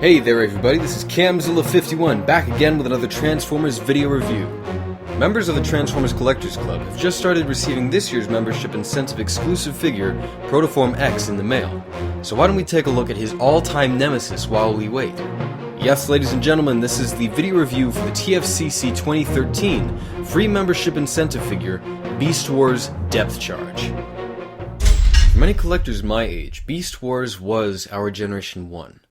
Hey there everybody, this is Camzilla51, back again with another Transformers video review. Members of the Transformers Collectors Club have just started receiving this year's membership incentive exclusive figure, Protoform X, in the mail. So why don't we take a look at his all-time nemesis while we wait. Yes, ladies and gentlemen, this is the video review for the TFCC 2013 free membership incentive figure, Beast Wars Depthcharge. For many collectors my age, Beast Wars was our Generation 1.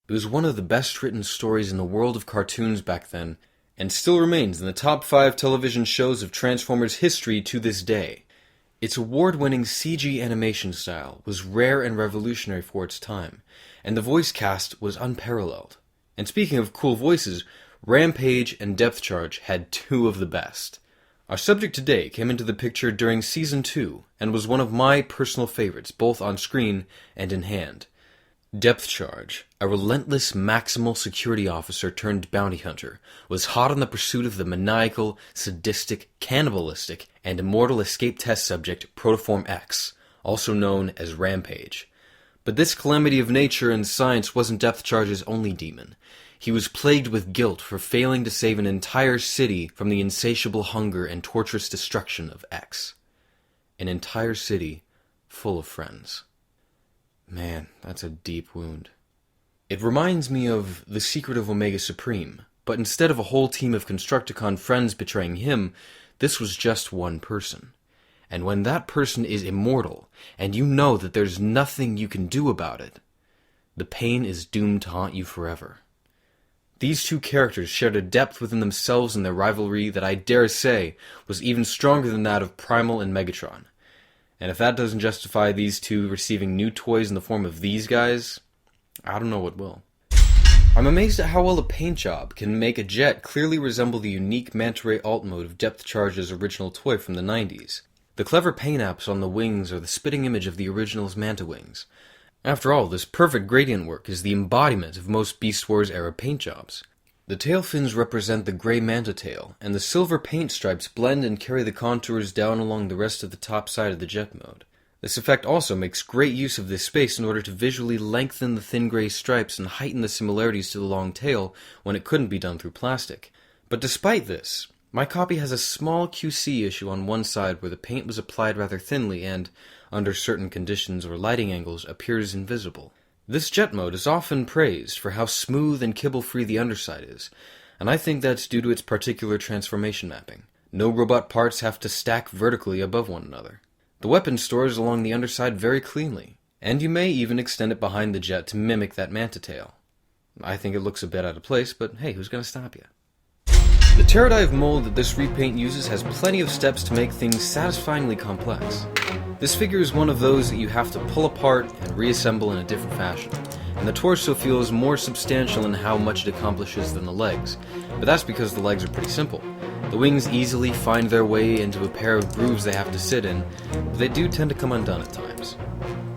It was one of the best written stories in the world of cartoons back then, and still remains in the top 5 television shows of Transformers history to this day. Its award-winning CG animation style was rare and revolutionary for its time, and the voice cast was unparalleled. And speaking of cool voices, Rampage and Depthcharge had two of the best. Our subject today came into the picture during Season 2, and was one of my personal favorites, both on screen and in hand. Depthcharge, a relentless maximal security officer turned bounty hunter, was hot on the pursuit of the maniacal, sadistic, cannibalistic, and immortal escape test subject Protoform X, also known as Rampage. But this calamity of nature and science wasn't Depthcharge's only demon. He was plagued with guilt for failing to save an entire city from the insatiable hunger and torturous destruction of X. An entire city full of friends. Man, that's a deep wound. It reminds me of The Secret of Omega Supreme, but instead of a whole team of Constructicon friends betraying him, this was just one person. And when that person is immortal, and you know that there's nothing you can do about it, the pain is doomed to haunt you forever. These two characters shared a depth within themselves in their rivalry that I dare say was even stronger than that of Primal and Megatron. And if that doesn't justify these two receiving new toys in the form of these guys, I don't know what will. I'm amazed at how well a paint job can make a jet clearly resemble the unique Manta Ray alt mode of Depthcharge's original toy from the 90s. The clever paint apps on the wings are the spitting image of the original's Manta wings. After all, this perfect gradient work is the embodiment of most Beast Wars era paint jobs. The tail fins represent the gray manta tail, and the silver paint stripes blend and carry the contours down along the rest of the top side of the jet mode. This effect also makes great use of this space in order to visually lengthen the thin gray stripes and heighten the similarities to the long tail when it couldn't be done through plastic. But despite this, my copy has a small QC issue on one side where the paint was applied rather thinly and, under certain conditions or lighting angles, appears invisible. This jet mode is often praised for how smooth and kibble-free the underside is, and I think that's due to its particular transformation mapping. No robot parts have to stack vertically above one another. The weapon stores along the underside very cleanly, and you may even extend it behind the jet to mimic that manta tail. I think it looks a bit out of place, but hey, who's gonna stop you? The Pterodive mold that this repaint uses has plenty of steps to make things satisfyingly complex. This figure is one of those that you have to pull apart and reassemble in a different fashion, and the torso feels more substantial in how much it accomplishes than the legs, but that's because the legs are pretty simple. The wings easily find their way into a pair of grooves they have to sit in, but they do tend to come undone at times.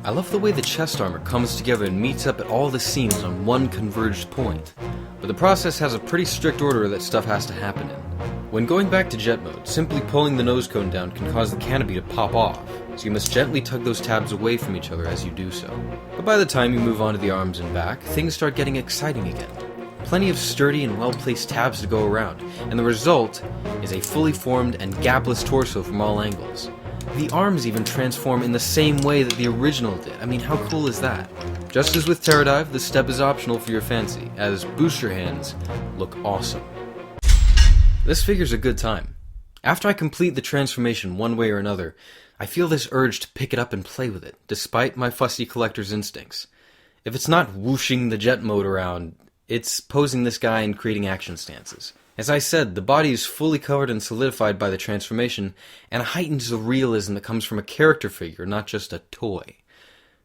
I love the way the chest armor comes together and meets up at all the seams on one converged point, but the process has a pretty strict order that stuff has to happen in. When going back to jet mode, simply pulling the nose cone down can cause the canopy to pop off, so you must gently tug those tabs away from each other as you do so. But by the time you move on to the arms and back, things start getting exciting again. Plenty of sturdy and well-placed tabs to go around, and the result is a fully formed and gapless torso from all angles. The arms even transform in the same way that the original did. I mean, how cool is that? Just as with Pterodive, this step is optional for your fancy, as booster hands look awesome. This figure's a good time. After I complete the transformation one way or another, I feel this urge to pick it up and play with it, despite my fussy collector's instincts. If it's not whooshing the jet mode around, it's posing this guy and creating action stances. As I said, the body is fully covered and solidified by the transformation, and heightens the realism that comes from a character figure, not just a toy.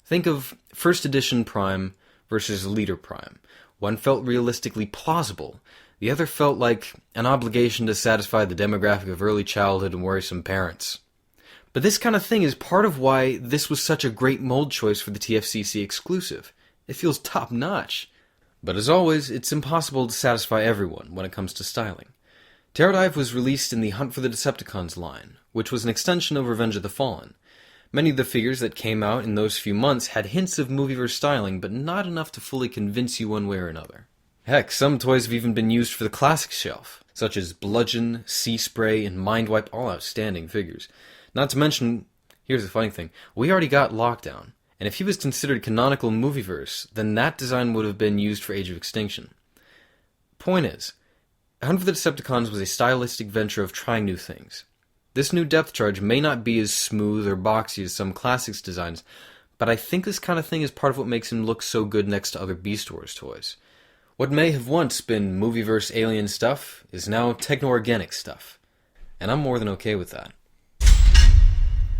Think of First Edition Prime versus Leader Prime. One felt realistically plausible, the other felt like an obligation to satisfy the demographic of early childhood and worrisome parents. But this kind of thing is part of why this was such a great mold choice for the TFCC exclusive. It feels top-notch. But as always, it's impossible to satisfy everyone when it comes to styling. Pterodive was released in the Hunt for the Decepticons line, which was an extension of Revenge of the Fallen. Many of the figures that came out in those few months had hints of movieverse styling, but not enough to fully convince you one way or another. Heck, some toys have even been used for the classics shelf, such as Bludgeon, Sea Spray, and Mind Wipe, all outstanding figures. Not to mention, here's the funny thing, we already got Lockdown, and if he was considered canonical movieverse, then that design would have been used for Age of Extinction. Point is, Hunt for the Decepticons was a stylistic venture of trying new things. This new Depthcharge may not be as smooth or boxy as some classics designs, but I think this kind of thing is part of what makes him look so good next to other Beast Wars toys. What may have once been movieverse alien stuff is now techno-organic stuff, and I'm more than okay with that.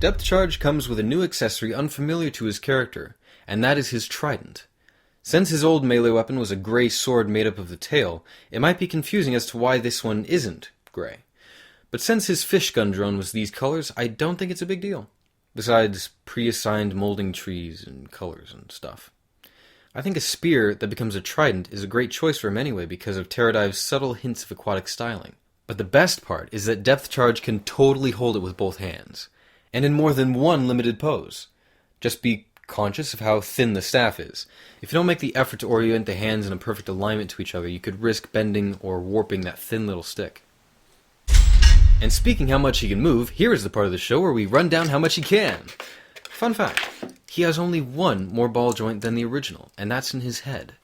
Depthcharge comes with a new accessory unfamiliar to his character, and that is his trident. Since his old melee weapon was a grey sword made up of the tail, it might be confusing as to why this one isn't grey. But since his fish gun drone was these colors, I don't think it's a big deal. Besides pre-assigned molding trees and colors and stuff. I think a spear that becomes a trident is a great choice for him anyway because of Pterodive's subtle hints of aquatic styling. But the best part is that Depthcharge can totally hold it with both hands, and in more than one limited pose. Just be conscious of how thin the staff is. If you don't make the effort to orient the hands in a perfect alignment to each other, you could risk bending or warping that thin little stick. And speaking how much he can move, here is the part of the show where we run down how much he can. Fun fact, he has only one more ball joint than the original, and that's in his head.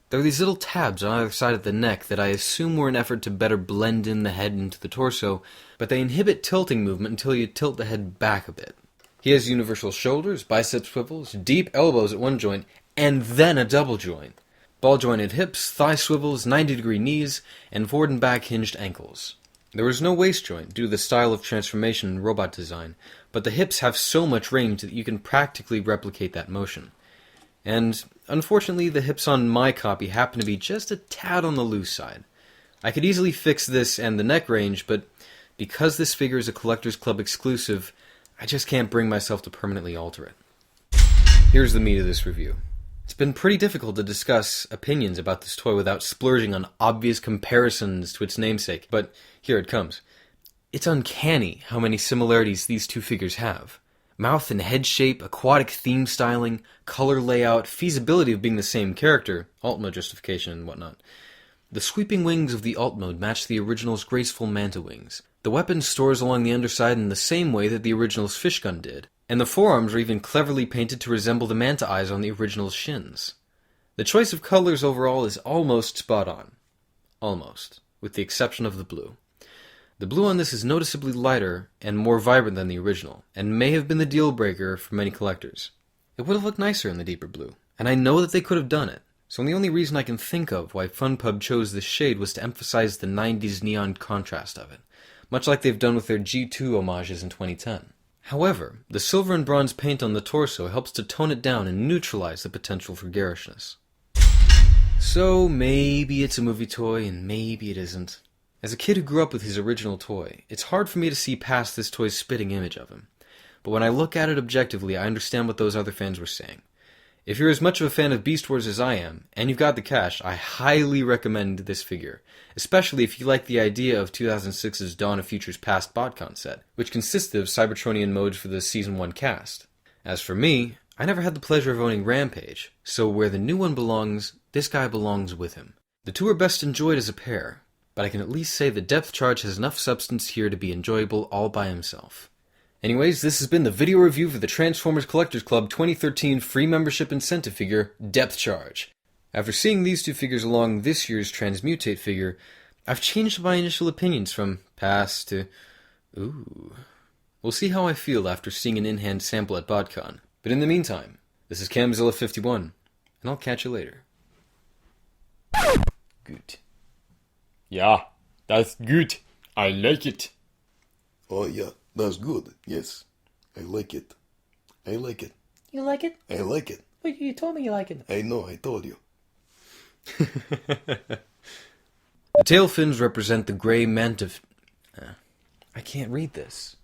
There are these little tabs on either side of the neck that I assume were an effort to better blend in the head into the torso, but they inhibit tilting movement until you tilt the head back a bit. He has universal shoulders, bicep swivels, deep elbows at one joint, and then a double joint. Ball jointed hips, thigh swivels, 90-degree knees, and forward and back hinged ankles. There is no waist joint due to the style of transformation and robot design, but the hips have so much range that you can practically replicate that motion. And, unfortunately, the hips on my copy happen to be just a tad on the loose side. I could easily fix this and the neck range, but because this figure is a Collectors Club exclusive, I just can't bring myself to permanently alter it. Here's the meat of this review. It's been pretty difficult to discuss opinions about this toy without splurging on obvious comparisons to its namesake, but here it comes. It's uncanny how many similarities these two figures have. Mouth and head shape, aquatic theme styling, color layout, feasibility of being the same character, alt mode justification and whatnot. The sweeping wings of the alt mode match the original's graceful manta wings. The weapon stores along the underside in the same way that the original's fish gun did, and the forearms are even cleverly painted to resemble the manta eyes on the original's shins. The choice of colors overall is almost spot on. Almost, with the exception of the blue. The blue on this is noticeably lighter and more vibrant than the original, and may have been the deal breaker for many collectors. It would have looked nicer in the deeper blue, and I know that they could have done it. So the only reason I can think of why FunPub chose this shade was to emphasize the 90s neon contrast of it, much like they've done with their G2 homages in 2010. However, the silver and bronze paint on the torso helps to tone it down and neutralize the potential for garishness. So maybe it's a movie toy and maybe it isn't. As a kid who grew up with his original toy, it's hard for me to see past this toy's spitting image of him. But when I look at it objectively, I understand what those other fans were saying. If you're as much of a fan of Beast Wars as I am, and you've got the cash, I highly recommend this figure, especially if you like the idea of 2006's Dawn of Futures Past BotCon set, which consisted of Cybertronian modes for the Season 1 cast. As for me, I never had the pleasure of owning Rampage, so where the new one belongs, this guy belongs with him. The two are best enjoyed as a pair, but I can at least say that Depthcharge has enough substance here to be enjoyable all by himself. Anyways, this has been the video review for the Transformers Collectors Club 2013 free membership incentive figure, Depthcharge. After seeing these two figures along this year's Transmutate figure, I've changed my initial opinions from pass to ooh. We'll see how I feel after seeing an in-hand sample at BotCon. But in the meantime, this is Camzilla51, and I'll catch you later. Good. Yeah, that's good. I like it. Oh yeah, that's good. Yes, I like it. I like it. You like it? I like it. Well, you told me you like it. I know, I told you. The tail fins represent the gray manta... I can't read this.